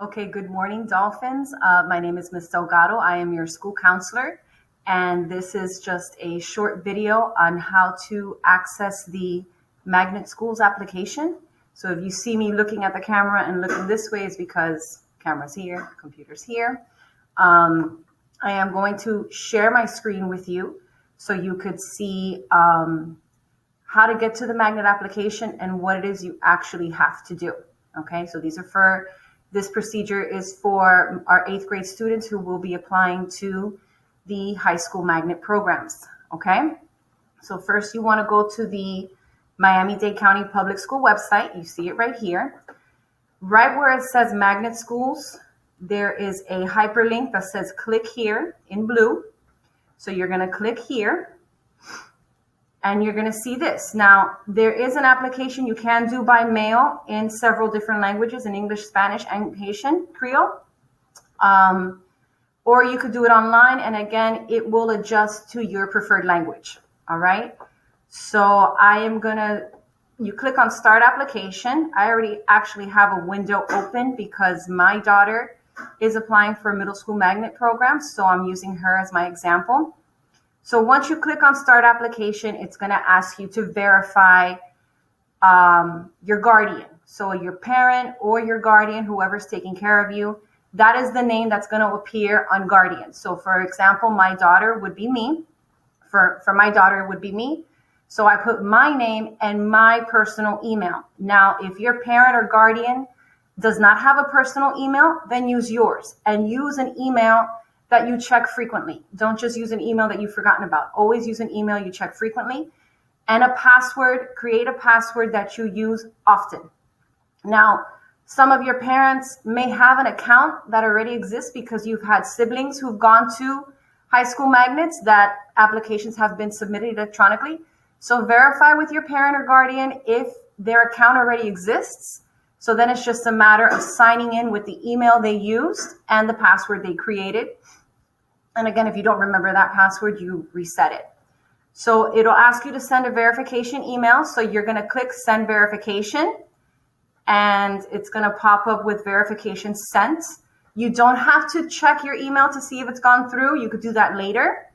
Okay, good morning, Dolphins. My name is Ms. Delgado. I am your school counselor, and this is just a short video on how to access the Magnet Schools application. So if you see me looking at the camera and looking this way, is because camera's here, computer's here. I am going to share my screen with you so you could see how to get to the Magnet application and what it is you actually have to do. Okay, so this procedure is for our 8th grade students who will be applying to the high school magnet programs. Okay, so first you want to go to the Miami-Dade County Public School website. You see it right here. Right where it says Magnet Schools, there is a hyperlink that says click here in blue. So you're going to click here. And you're going to see this. Now, there is an application you can do by mail in several different languages, in English, Spanish, and Haitian, Creole. Or you could do it online, and again, it will adjust to your preferred language. All right? So you click on Start Application. I already actually have a window open because my daughter is applying for a middle school magnet program, so I'm using her as my example. So once you click on Start Application, it's going to ask you to verify your guardian. So your parent or your guardian, whoever's taking care of you, that is the name that's going to appear on Guardian. So for example, my daughter would be me. For my daughter, it would be me. So I put my name and my personal email. Now, if your parent or guardian does not have a personal email, then use yours and use an email that you check frequently. Don't just use an email that you've forgotten about. Always use an email you check frequently. And a password, create a password that you use often. Now, some of your parents may have an account that already exists because you've had siblings who've gone to high school magnets that applications have been submitted electronically. So verify with your parent or guardian if their account already exists. So then it's just a matter of signing in with the email they used and the password they created. And again, if you don't remember that password, you reset it. So it'll ask you to send a verification email. So you're going to click Send Verification, and it's going to pop up with verification sent. You don't have to check your email to see if it's gone through. You could do that later.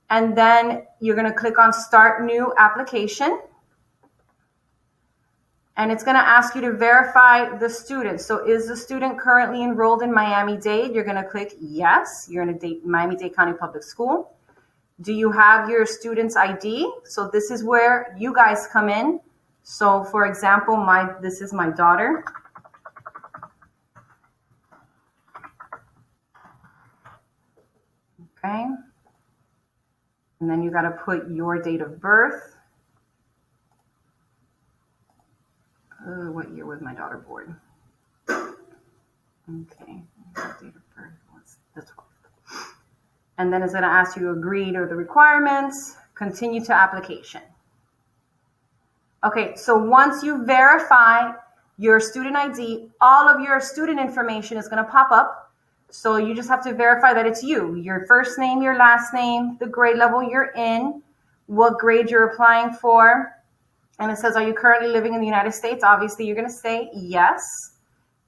And then you're going to click on Start New Application. And it's going to ask you to verify the student. So is the student currently enrolled in Miami-Dade? You're going to click yes. You're in a Miami-Dade County Public School. Do you have your student's ID? So this is where you guys come in. So for example, this is my daughter. Okay. And then you got to put your date of birth. What year was my daughter born? Okay, date of birth was the 12th. And then it's going to ask you to agree to the requirements, continue to application. Okay, so once you verify your student ID, all of your student information is going to pop up. So you just have to verify that it's you, your first name, your last name, the grade level you're in, what grade you're applying for. And it says, are you currently living in the United States? Obviously, you're going to say yes.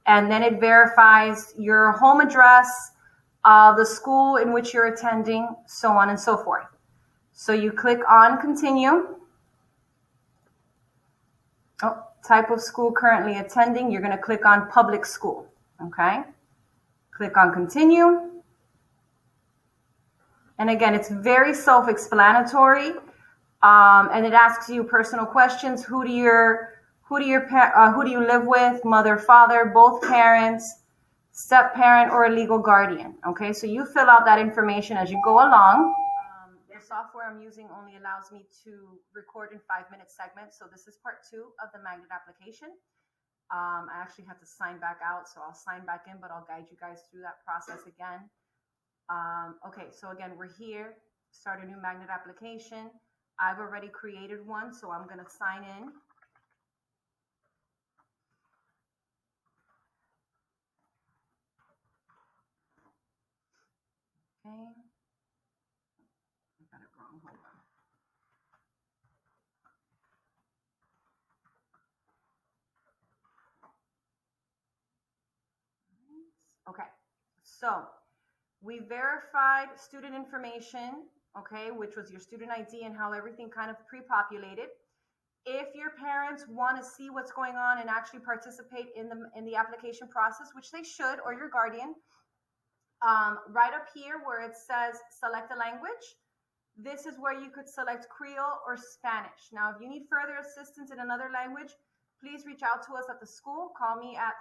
And then it verifies your home address, the school in which you're attending, so on and so forth. So you click on Continue. Type of school currently attending. You're going to click on Public School. Okay. Click on Continue. And again, it's very self-explanatory. And it asks you personal questions. Who do you live with? Mother, father, both parents, step parent, or a legal guardian. Okay, so you fill out that information as you go along. The software I'm using only allows me to record in 5-minute segments. So this is part 2 of the Magnet application. I actually had to sign back out, so I'll sign back in, but I'll guide you guys through that process again. Okay, so again, we're here. Start a new Magnet application. I've already created one, so I'm going to sign in. Okay. I got it wrong. Hold on. Okay, so we verified student information, okay, which was your student ID and how everything kind of pre-populated. If your parents want to see what's going on and actually participate in the application process, which they should, or your guardian, right up here where it says select a language, this is where you could select Creole or Spanish. Now, if you need further assistance in another language, please reach out to us at the school. Call me at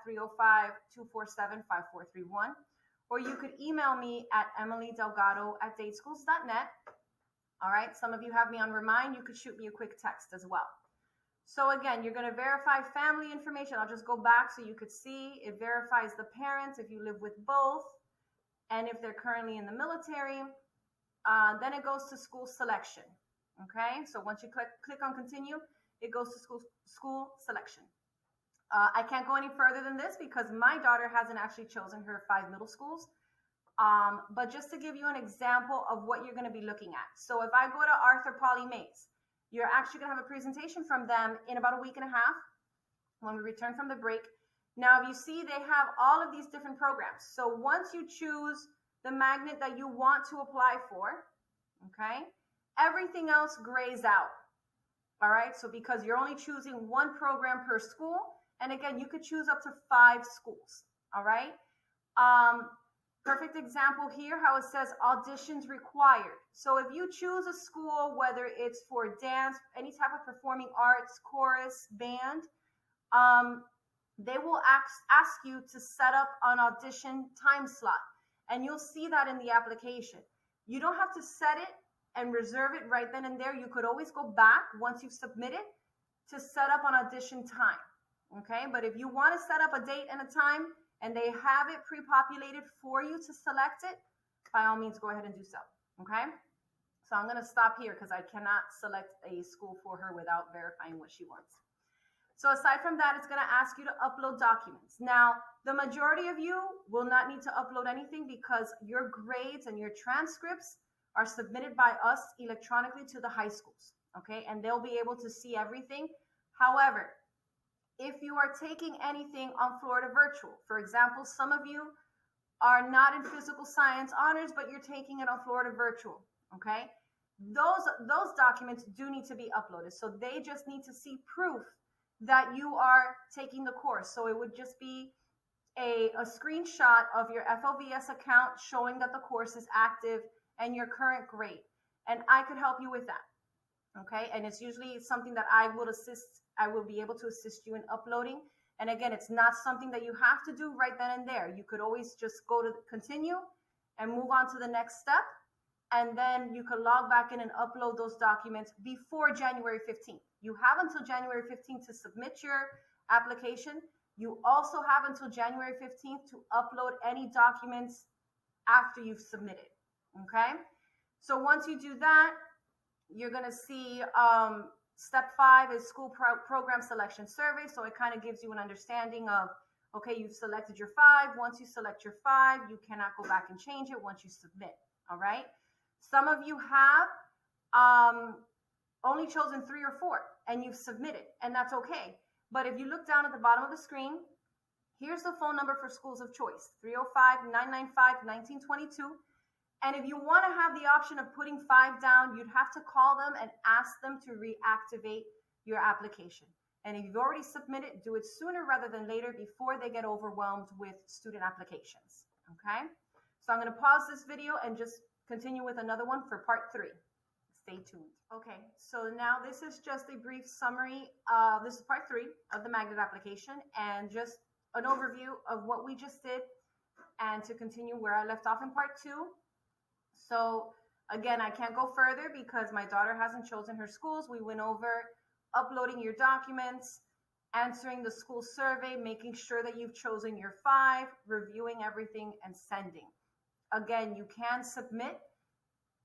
305-247-5431, or you could email me at emilydelgado@dateschools.net. All right, some of you have me on Remind. You could shoot me a quick text as well. So again, you're going to verify family information. I'll just go back so you could see. It verifies the parents if you live with both, and if they're currently in the military. Then it goes to school selection. Okay, so once you click on continue, it goes to school selection. I can't go any further than this because my daughter hasn't actually chosen her 5 middle schools. But just to give you an example of what you're going to be looking at. So if I go to Arthur Poly Mays, you're actually going to have a presentation from them in about a week and a half when we return from the break. Now, if you see, they have all of these different programs. So once you choose the magnet that you want to apply for, okay, everything else grays out. All right, so because you're only choosing one program per school, and again, you could choose up to 5 schools. All right, perfect example here, how it says auditions required. So if you choose a school, whether it's for dance, any type of performing arts, chorus, band, they will ask you to set up an audition time slot. And you'll see that in the application. You don't have to set it and reserve it right then and there. You could always go back once you've submitted to set up an audition time. Okay, but if you want to set up a date and a time and they have it pre-populated for you to select it, by all means, go ahead and do so. Okay, so I'm going to stop here because I cannot select a school for her without verifying what she wants. So aside from that, it's going to ask you to upload documents. Now, the majority of you will not need to upload anything because your grades and your transcripts are submitted by us electronically to the high schools, okay? And they'll be able to see everything. However, if you are taking anything on Florida Virtual, for example, some of you are not in physical science honors, but you're taking it on Florida Virtual, okay? Those documents do need to be uploaded. So they just need to see proof that you are taking the course. So it would just be a screenshot of your FLVS account showing that the course is active and your current grade. And I could help you with that. Okay. And it's usually something that I will be able to assist you in uploading. And again, it's not something that you have to do right then and there. You could always just go to continue and move on to the next step. And then you could log back in and upload those documents before January 15th. You have until January 15th to submit your application. You also have until January 15th to upload any documents after you've submitted. Okay. So once you do that, you're going to see step 5 is school program selection survey. So it kind of gives you an understanding of, okay, you've selected your 5. Once you select your 5, you cannot go back and change it once you submit. All right. Some of you have only chosen 3 or 4 and you've submitted, and that's okay. But if you look down at the bottom of the screen, here's the phone number for schools of choice, 305-995-1922. And if you want to have the option of putting 5 down, you'd have to call them and ask them to reactivate your application. And if you've already submitted, do it sooner rather than later before they get overwhelmed with student applications. Okay? So I'm going to pause this video and just continue with another one for part 3. Stay tuned. Okay, so now this is just a brief summary. This is part 3 of the magnet application and just an overview of what we just did and to continue where I left off in part 2. So again, I can't go further because my daughter hasn't chosen her schools. We went over uploading your documents, answering the school survey, making sure that you've chosen your 5, reviewing everything and sending. Again, you can submit.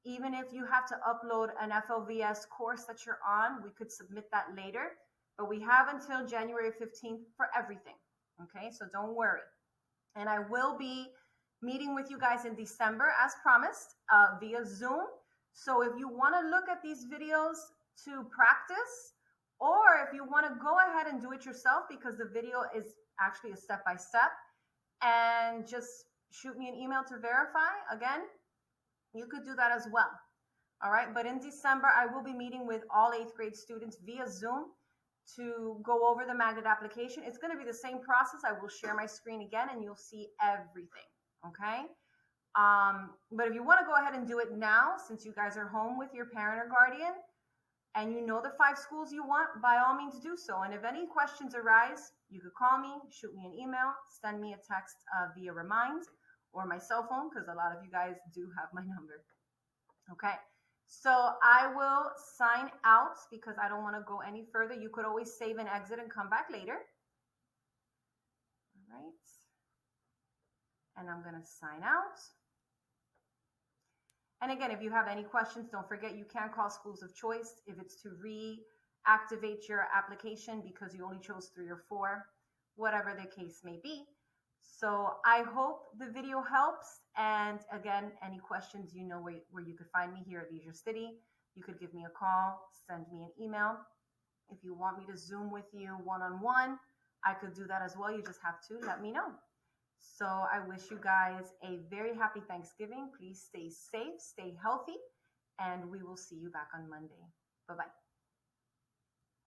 Even if you have to upload an FLVS course that you're on, we could submit that later. But we have until January 15th for everything. Okay, so don't worry. And I will be meeting with you guys in December as promised via Zoom. So if you want to look at these videos to practice, or if you want to go ahead and do it yourself because the video is actually a step-by-step, and just shoot me an email to verify. Again, you could do that as well. All right. But in December, I will be meeting with all 8th grade students via Zoom to go over the magnet application. It's going to be the same process. I will share my screen again and you'll see everything. Okay. But if you want to go ahead and do it now, since you guys are home with your parent or guardian and you know the 5 schools you want, by all means do so. And if any questions arise, you could call me, shoot me an email, send me a text via Remind or my cell phone, because a lot of you guys do have my number. Okay. So I will sign out because I don't want to go any further. You could always save and exit and come back later. All right. And I'm going to sign out. And again, if you have any questions, don't forget you can call Schools of Choice if it's to reactivate your application because you only chose 3 or 4, whatever the case may be. So I hope the video helps. And again, any questions, you know where you could find me here at Leisure City. You could give me a call, send me an email. If you want me to Zoom with you one-on-one, I could do that as well. You just have to let me know. So I wish you guys a very happy Thanksgiving. Please stay safe, stay healthy, and we will see you back on Monday. Bye-bye.